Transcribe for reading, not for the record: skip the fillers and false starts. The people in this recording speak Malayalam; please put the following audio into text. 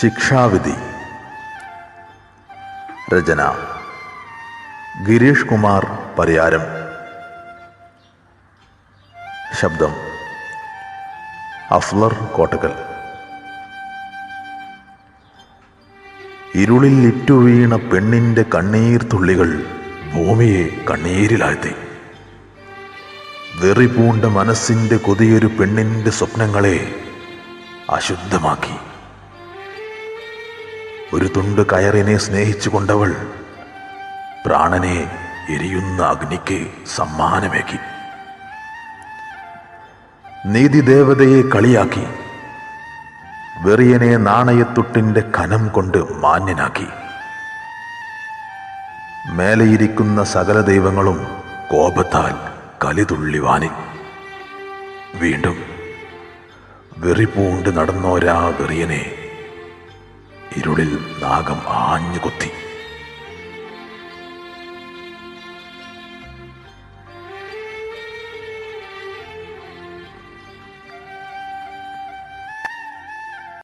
ശിക്ഷാവിധി. രചന ഗിരീഷ് കുമാർ പരിയാരം. ശബ്ദം അഫ്ലർ കോട്ടക്കൽ. ഇരുളിൽ ഇറ്റുവീണ പെണ്ണിൻ്റെ കണ്ണീർ തുള്ളികൾ ഭൂമിയെ കണ്ണീരിലാഴ്ത്തി. വെറിപൂണ്ട മനസ്സിൻ്റെ കൊതിയൊരു പെണ്ണിൻ്റെ സ്വപ്നങ്ങളെ അശുദ്ധമാക്കി. ഒരു തുണ്ട് കയറിനെ സ്നേഹിച്ചു കൊണ്ടവൾ പ്രാണനെ എരിയുന്ന അഗ്നിക്ക് സമ്മാനമേകി. നീതിദേവതയെ കളിയാക്കി. വെറിയനെ നാണയത്തുട്ടിൻ്റെ കനം കൊണ്ട് മാന്യനാക്കി. മേലെയിരിക്കുന്ന സകല ദൈവങ്ങളും കോപത്താൽ കലിതുള്ളി വാനിൽ. വീണ്ടും വെറിപൂണ്ട് നടന്നോരാ വെറിയനെ ഇരുളിൽ നാഗം ആഞ്ഞു കൊത്തി.